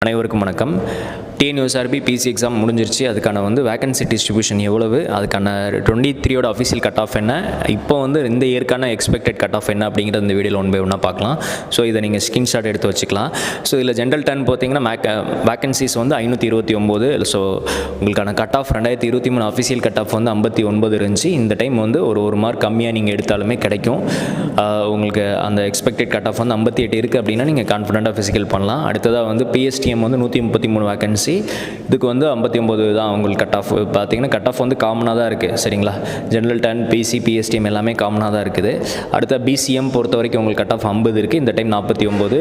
அனைவருக்கும் வணக்கம். TNUSRB PC exam முடிஞ்சிருச்சு. அதுக்கான வேகன்சி டிஸ்ட்ரிபியூஷன் எவ்வளவு, அதுக்கான 23யோட அஃபிஷியல் கட் ஆஃப் என்ன, இப்போ இந்த இயற்கான எக்ஸ்பெக்டட் கட் ஆஃப் என்ன அப்படிங்கிறது இந்த வீடியோவில் ஒன் பை ஒன்றா பார்க்கலாம். ஸோ இதை நீங்கள் ஸ்கிரீன்ஷாட் எடுத்து வச்சுக்கலாம். ஸோ இதில் ஜென்ரல் டர்ன் பார்த்தீங்கன்னா வேகன்சிஸ் 529. ஸோ உங்களுக்கான cut off 2023 official cut off 59 இருந்துச்சு. இந்த டைம் ஒரு மார்க் கம்மியாக நீங்கள் எடுத்தாலுமே கிடைக்கும். உங்களுக்கு அந்த எக்ஸ்பெக்டட் கட் ஆஃப் 58 இருக்குது அப்படின்னா நீங்கள் கான்ஃபிடென்ட்டாக ஃபிசிக்கல் பண்ணலாம். அடுத்ததாக பிஎஸ்டிஎம் 133 வேகன்சி, இதுக்கு 59 தான் உங்களுக்கு கட் ஆஃப். பார்த்தீங்கன்னா கட் ஆஃப் காமனாக தான் இருக்குது. சரிங்களா, ஜென்ரல் டர்ன், பிசி, பிஎஸ்டிஎம் எல்லாமே காமனாக தான் இருக்குது. அடுத்த பிசிஎம் பொறுத்த வரைக்கும் உங்களுக்கு கட் ஆஃப் 50 இருக்குது. இந்த time 49.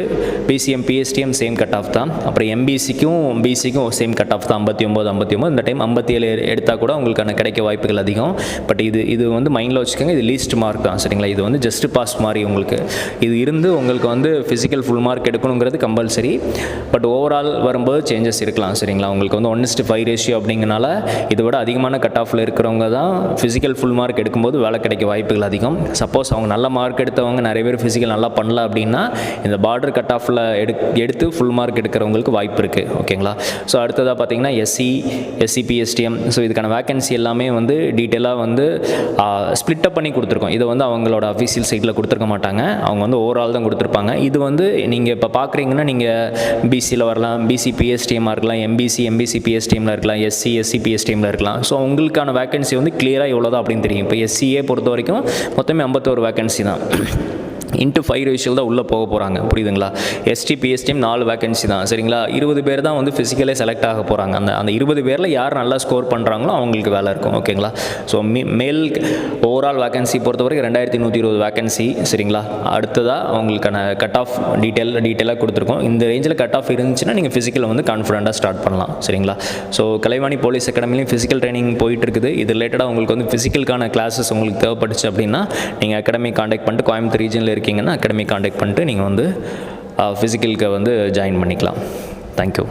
BCM, BSTM same cut off தான். அப்புறம் எம்பிசிக்கும் பிசிக்கும் சேம் கட் ஆஃப் தான், 59. இந்த டைம் 57 எடுத்தால் கூட உங்களுக்கான கிடைக்க வாய்ப்புகள் அதிகம். பட் இது மைண்டில் வச்சுக்கோங்க, இது லீஸ்ட் மார்க் தான். சரிங்களா, இது ஜஸ்ட் பாஸ் மாதிரி. உங்களுக்கு இது இருந்து உங்களுக்கு ஃபிசிக்கல் ஃபுல் மார்க் எடுக்கணுங்கிறது கம்பல்சரி. பட் ஓவரால் வரும்போது சேஞ்சஸ் இருக்கலாம். சரிங்களா, உங்களுக்கு 1:5 ரேஷியோ அப்படிங்கிறனால இதை விட அதிகமான கட் ஆஃபில் இருக்கிறவங்க தான் ஃபிசிக்கல் ஃபுல் மார்க் எடுக்கும்போது வேலை கிடைக்க வாய்ப்புகள் அதிகம். சப்போஸ் அவங்க நல்ல மார்க் எடுத்தவங்க நிறைய பேர் ஃபிசிக்கல் நல்லா பண்ணல அப்படின்னா இந்த பார்டர் கட் ஆஃபில் எடுத்து ஃபுல் மார்க் எடுக்கிறவங்களுக்கு வாய்ப்பு இருக்குது. ஓகேங்களா. ஸோ அடுத்ததாக பார்த்தீங்கன்னா எஸ்சி, பிஎஸ்டிஎம். ஸோ இதுக்கான வேகன்சி எல்லாமே டீட்டெயிலாக ஸ்ப்ளிட்டப் பண்ணி கொடுத்துருக்கோம். இதை அவங்களோட அஃபீஷியல் சைட்டில் கொடுத்துருக்க மாட்டாங்க. அவங்க ஓவரால் தான் கொடுத்துருப்பாங்க. இது நீங்கள் இப்போ பார்க்குறீங்கன்னா நீங்கள் பிசியில் வரலாம், பிசி பிஎஸ்டிஎம்மாக இருக்கலாம், எம்பிசி பிஎஸ்டிஎம்மில் இருக்கலாம், எஸ்சி பிஎஸ்டிஎம்மில் இருக்கலாம். ஸோ உங்களுக்கான வேகன்சி கிளியராக எவ்வளோ தான் அப்படின்னு தெரியும். இப்போ எஸ்சிஏ பொறுத்த வரைக்கும் மொத்தமே 51 வேகன்சி தான். இன்ட்டு 5 ரேஷியோவில் தான் உள்ளே போக போகிறாங்க. புரியுதுங்களா. எஸ்டி, பிஎஸ்டிஎம் 4 வேகன்சி தான். சரிங்களா, 20 பேர் தான் ஃபிசிக்கலே செலக்ட் ஆக போகிறாங்க. அந்த 20 பேரில் யார் நல்லா ஸ்கோர் பண்ணுறாங்களோ அவங்களுக்கு வேலை இருக்கும். ஓகேங்களா. ஸோ மேல் ஓவரால் வேகன்சி பொறுத்த வரைக்கும் 2120 வேகன்சி. சரிங்களா. அடுத்ததாக அவங்களுக்கான கட் ஆஃப் டீட்டெயிலாக கொடுத்துருக்கோம். இந்த ரேஞ்சில் கட் ஆஃப் இருந்துச்சுன்னா நீங்கள் ஃபிசிக்கலை கான்ஃபிடென்ட்டாக ஸ்டார்ட் பண்ணலாம். சரிங்களா. ஸோ கலைவாணி போலீஸ் அகாடமிலையும் ஃபிசிக்கல் ட்ரைனிங் போயிட்டு இருக்குது. இது ரிலேட்டடாக உங்களுக்கு ஃபிசிக்கலுக்கான கிளாஸஸ் உங்களுக்கு தேவைப்பட்டுச்சு அப்படின்னா நீங்கள் அகாடமி காண்டாக்ட் பண்ணிட்டு கோயம்புத்தூர் ரீஜனில் இருக்கீங்கன்னா அகாடமி காண்டாக்ட் பண்ணிட்டு நீங்கள் ஃபிசிக்கலுக்கு ஜாயின் பண்ணிக்கலாம். தேங்க்யூ.